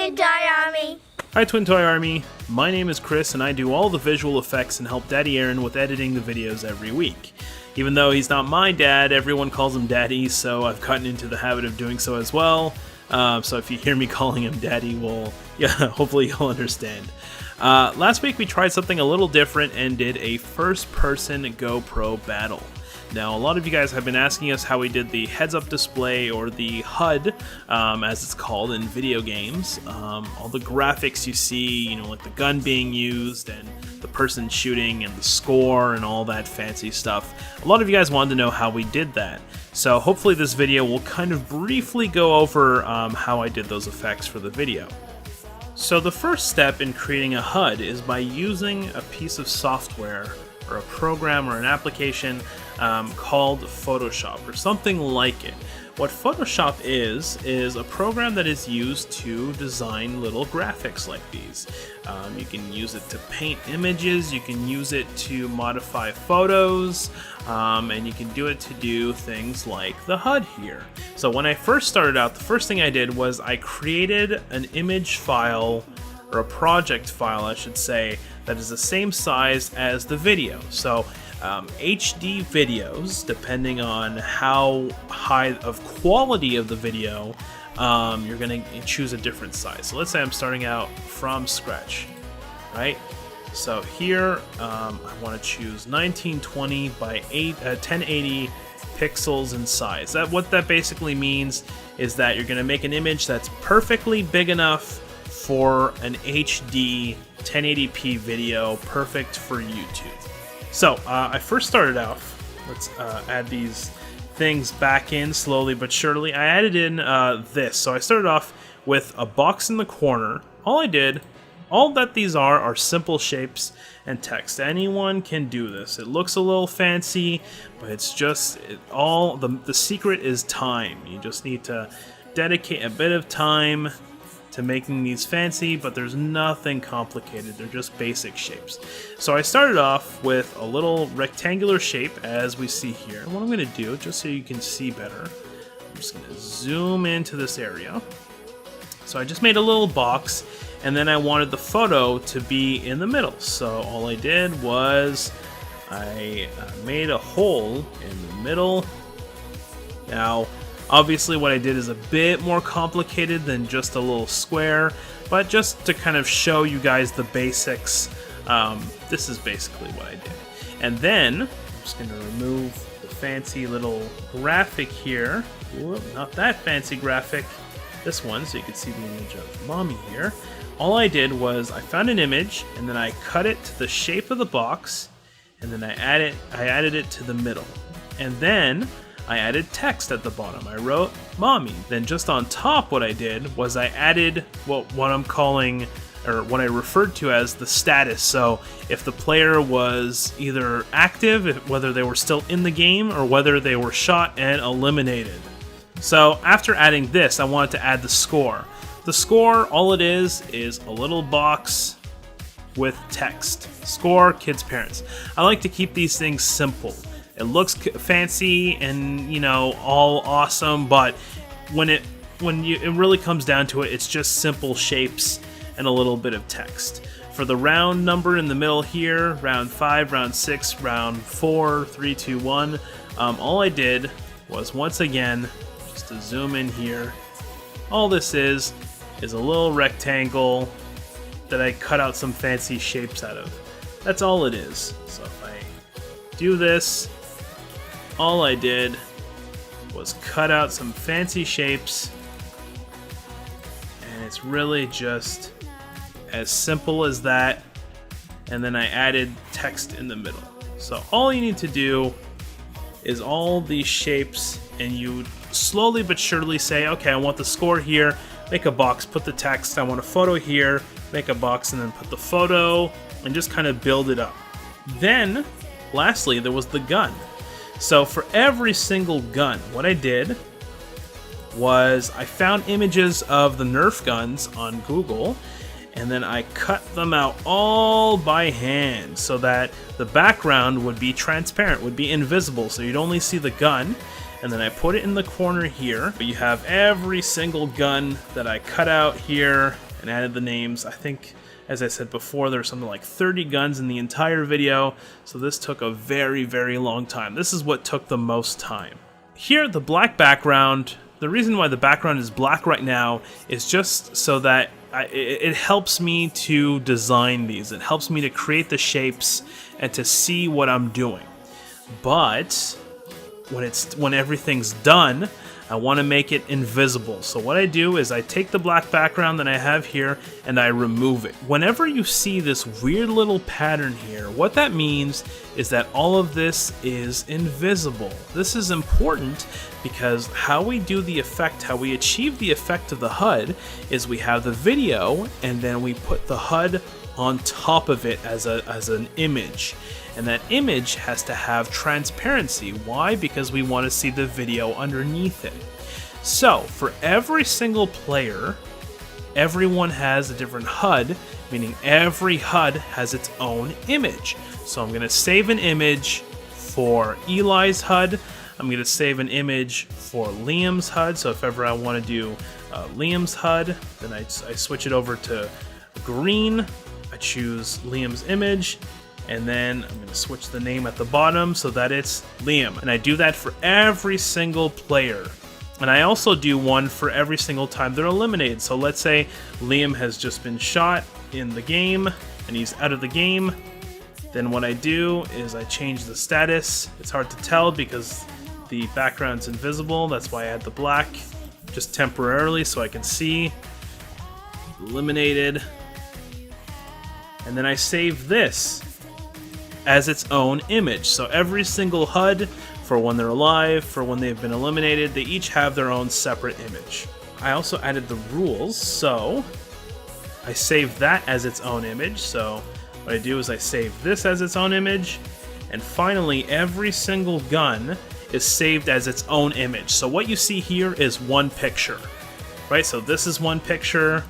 Twin Toy Army. Hi Twin Toy Army, my name is Chris and I do all the visual effects and help Daddy Aaron with editing the videos every week. Even though he's not my dad, everyone calls him Daddy, so I've gotten into the habit of doing so as well. So if you hear me calling him Daddy, well, yeah, hopefully you'll understand. Last week we tried something a little different and did a first-person GoPro battle. Now, a lot of you guys have been asking us how we did the heads-up display, or the HUD, as it's called in video games. All the graphics you see, like the gun being used, and the person shooting, and the score, and all that fancy stuff. A lot of you guys wanted to know how we did that. So hopefully this video will kind of briefly go over how I did those effects for the video. So the first step in creating a HUD is by using a piece of software, or a program, or an application called Photoshop, or something like it. What Photoshop is a program that is used to design little graphics like these. You can use it to paint images, you can use it to modify photos, and you can do it to do things like the HUD here. So when I first started out, the first thing I did was I created an image file, or a project file I should say, that is the same size as the video. So HD videos, depending on how high of quality of the video, you're going to choose a different size. So let's say I'm starting out from scratch, right? So here I want to choose 1920 by 1080 pixels in size. What that basically means is that you're going to make an image that's perfectly big enough for an HD 1080p video, perfect for YouTube. So I first started off, let's add these things back in slowly but surely. I added in this. So I started off with a box in the corner. All that these are simple shapes and text. Anyone can do this. It looks a little fancy, but it's just, the secret is time. You just need to dedicate a bit of time to making these fancy, but there's nothing complicated. They're just basic shapes. So I started off with a little rectangular shape, as we see here. And what I'm going to do, just so you can see better, I'm just going to zoom into this area. So I just made a little box, and then I wanted the photo to be in the middle. So all I did was I made a hole in the middle. Now, obviously what I did is a bit more complicated than just a little square, but just to kind of show you guys the basics, this is basically what I did. And then, I'm just going to remove the fancy little graphic here. Whoop, not that fancy graphic. This one, so you can see the image of Mommy here. All I did was I found an image, and then I cut it to the shape of the box, and then I added it to the middle. And then I added text at the bottom. I wrote Mommy. Then just on top, what I did was I added what I'm calling, or what I referred to as the status. So if the player was either active, whether they were still in the game, or whether they were shot and eliminated. So after adding this, I wanted to add the score. The score, all it is a little box with text. Score, kids, parents. I like to keep these things simple. It looks fancy and, all awesome, but when it really comes down to it, it's just simple shapes and a little bit of text. For the round number in the middle here, round 5, round 6, round 4, 3, 2, 1, all I did was, once again, just to zoom in here, all this is a little rectangle that I cut out some fancy shapes out of. That's all it is. So if I do this, all I did was cut out some fancy shapes, and it's really just as simple as that, and then I added text in the middle. So all you need to do is all these shapes, and you slowly but surely say, okay, I want the score here, make a box, put the text, I want a photo here, make a box, and then put the photo, and just kind of build it up. Then, lastly, there was the gun. So for every single gun, what I did was I found images of the Nerf guns on Google, and then I cut them out all by hand so that the background would be transparent, would be invisible, so you'd only see the gun. And then I put it in the corner here, but you have every single gun that I cut out here and added the names. I think, as I said before, there's something like 30 guns in the entire video, so this took a very, very long time. This is what took the most time. Here, the black background, the reason why the background is black right now is just so that it helps me to design these. It helps me to create the shapes and to see what I'm doing. But when everything's done, I want to make it invisible. So what I do is I take the black background that I have here and I remove it. Whenever you see this weird little pattern here, what that means is that all of this is invisible. This is important because how we do the effect, how we achieve the effect of the HUD is we have the video and then we put the HUD on top of it as an image. And that image has to have transparency. Why? Because we want to see the video underneath it. So, for every single player, everyone has a different HUD, meaning every HUD has its own image. So I'm going to save an image for Eli's HUD. I'm going to save an image for Liam's HUD. So if ever I want to do Liam's HUD, then I switch it over to green. I choose Liam's image. And then I'm going to switch the name at the bottom so that it's Liam. And I do that for every single player. And I also do one for every single time they're eliminated. So let's say Liam has just been shot in the game and he's out of the game. Then what I do is I change the status. It's hard to tell because the background's invisible. That's why I add the black just temporarily so I can see. Eliminated. And then I save this as its own image. So every single HUD, for when they're alive, for when they've been eliminated, they each have their own separate image. I also added the rules, so I save that as its own image. So what I do is I save this as its own image, and finally every single gun is saved as its own image. So what you see here is one picture, right? So this is one picture,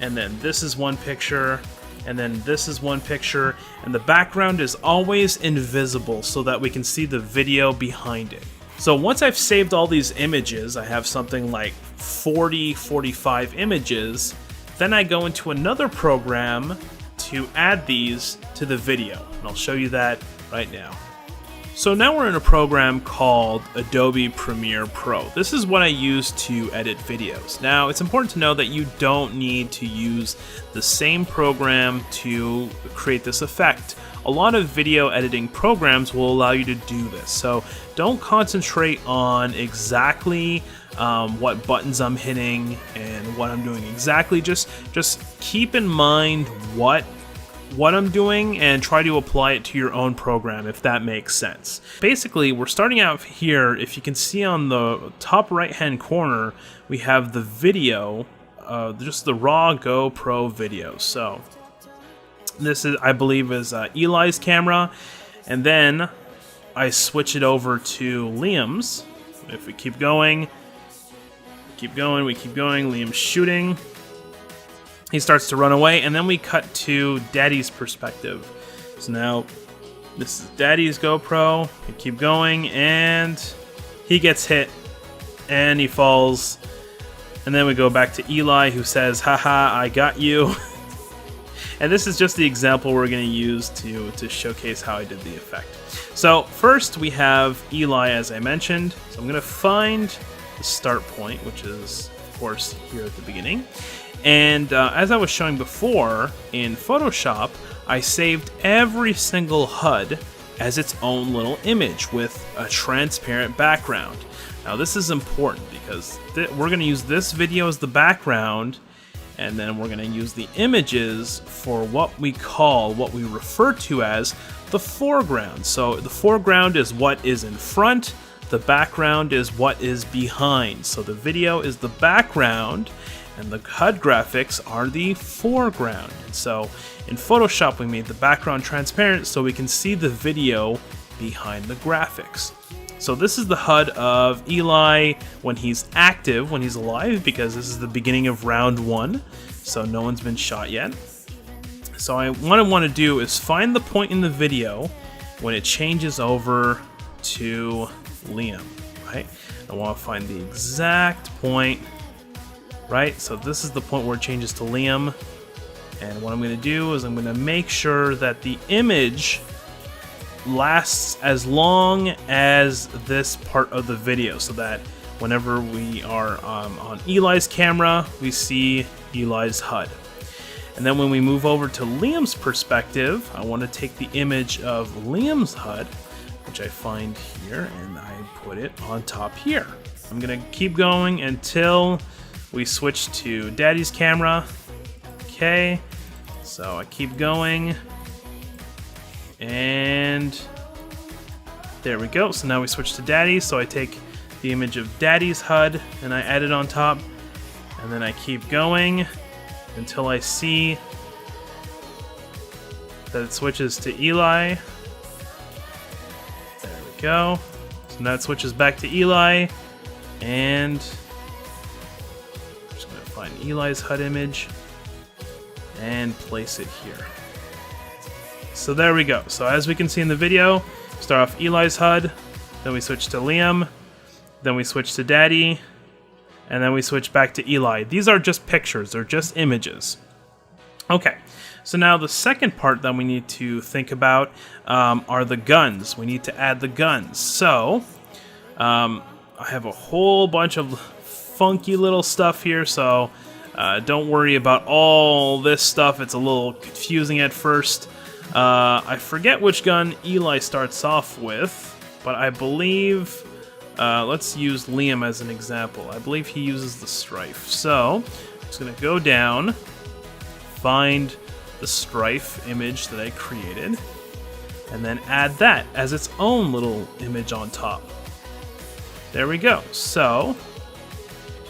and then this is one picture, and then this is one picture, and the background is always invisible so that we can see the video behind it. So once I've saved all these images, I have something like 45 images, then I go into another program to add these to the video, and I'll show you that right now. So now we're in a program called Adobe Premiere Pro. This is what I use to edit videos. Now, it's important to know that you don't need to use the same program to create this effect. A lot of video editing programs will allow you to do this. So don't concentrate on exactly what buttons I'm hitting and what I'm doing exactly. Just keep in mind what I'm doing and try to apply it to your own program, if that makes sense. Basically, we're starting out here. If you can see on the top right hand corner, we have the video, just the raw GoPro video. So this is, I believe, is Eli's camera, and then I switch it over to Liam's. If we keep going, we keep going, Liam's shooting. He starts to run away, and then we cut to Daddy's perspective. So now, this is Daddy's GoPro. We keep going, and he gets hit, and he falls. And then we go back to Eli, who says, "Haha, I got you." And this is just the example we're going to use to showcase how I did the effect. So first, we have Eli, as I mentioned. So I'm going to find the start point, which is, of course, here at the beginning. And as I was showing before, in Photoshop, I saved every single HUD as its own little image with a transparent background. Now this is important because we're going to use this video as the background, and then we're going to use the images for what we refer to as the foreground. So the foreground is what is in front, the background is what is behind. So the video is the background, and the HUD graphics are the foreground. And so in Photoshop, we made the background transparent so we can see the video behind the graphics. So this is the HUD of Eli when he's active, when he's alive, because this is the beginning of round 1, so no one's been shot yet. So what I want to do is find the point in the video when it changes over to Liam, right? I want to find the exact point right? So this is the point where it changes to Liam. And what I'm going to do is I'm going to make sure that the image lasts as long as this part of the video, so that whenever we are on Eli's camera, we see Eli's HUD. And then when we move over to Liam's perspective, I want to take the image of Liam's HUD, which I find here, and I put it on top here. I'm going to keep going until we switch to Daddy's camera. Okay, so I keep going, and there we go. So now we switch to Daddy, so I take the image of Daddy's HUD and I add it on top, and then I keep going until I see that it switches to Eli. There we go. So now it switches back to Eli, and I'm just going to find Eli's HUD image and place it here. So there we go. So as we can see in the video, start off Eli's HUD, then we switch to Liam, then we switch to Daddy, and then we switch back to Eli. These are just pictures, they're just images. Okay, so now the second part that we need to think about are the guns. We need to add the guns. So I have a whole bunch of funky little stuff here, so don't worry about all this stuff. It's a little confusing at first. I forget which gun Eli starts off with, but I believe, let's use Liam as an example. I believe he uses the Strife. So, I'm just going to go down, find the Strife image that I created, and then add that as its own little image on top. There we go. So,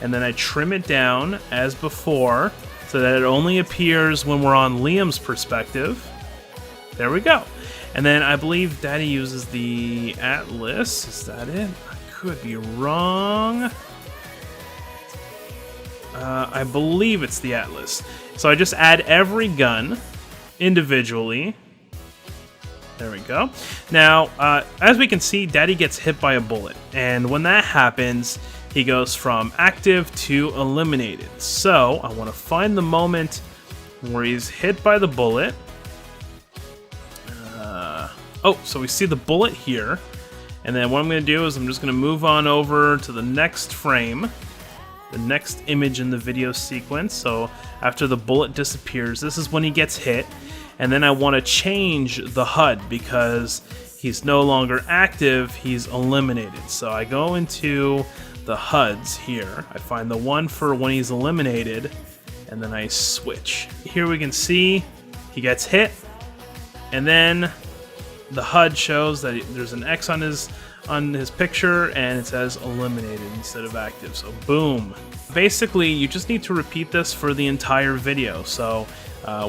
and then I trim it down as before, so that it only appears when we're on Liam's perspective. There we go. And then I believe Daddy uses the Atlas. Is that it? I could be wrong. I believe it's the Atlas. So I just add every gun individually. There we go. Now, as we can see, Daddy gets hit by a bullet. And when that happens, he goes from active to eliminated. So I want to find the moment where he's hit by the bullet. Oh, so we see the bullet here. And then what I'm going to do is I'm just going to move on over to the next frame, the next image in the video sequence. So after the bullet disappears, this is when he gets hit. And then I want to change the HUD because he's no longer active, he's eliminated. So I go into the HUDs here. I find the one for when he's eliminated, and then I switch. Here we can see he gets hit, and then the HUD shows that there's an X on his picture, and it says eliminated instead of active. So boom. Basically, you just need to repeat this for the entire video. So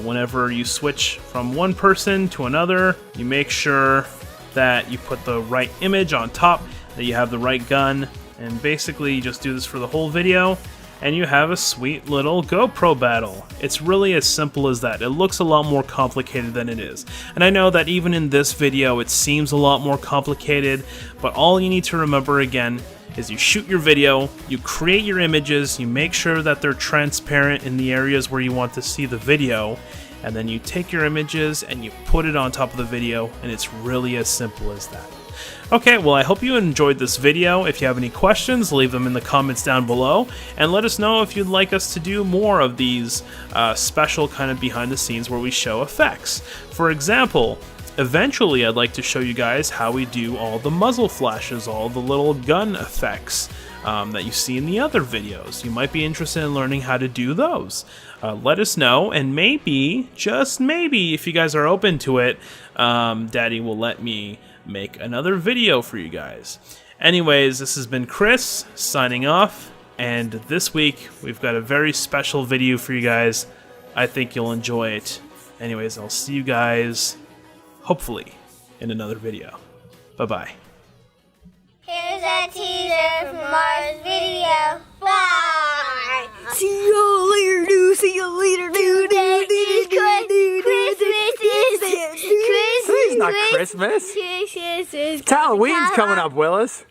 whenever you switch from one person to another, you make sure that you put the right image on top, that you have the right gun, and basically you just do this for the whole video, and you have a sweet little GoPro battle. It's really as simple as that. It looks a lot more complicated than it is. And I know that even in this video it seems a lot more complicated, but all you need to remember again is you shoot your video, you create your images, you make sure that they're transparent in the areas where you want to see the video, and then you take your images and you put it on top of the video, and it's really as simple as that. Okay, well, I hope you enjoyed this video. If you have any questions, leave them in the comments down below, and let us know if you'd like us to do more of these special kind of behind the scenes where we show effects. For example, eventually I'd like to show you guys how we do all the muzzle flashes, all the little gun effects that you see in the other videos. You might be interested in learning how to do those. Let us know, and maybe, just maybe, if you guys are open to it, Daddy will let me make another video for you guys. Anyways, this has been Chris signing off, and this week we've got a very special video for you guys. I think you'll enjoy it. Anyways, I'll see you guys hopefully in another video. Bye-bye. Here's a teaser from Mars video. Bye! See you later, dude. See you later, dude. Christmas is It's not Christmas. It's Halloween's coming up, Willis.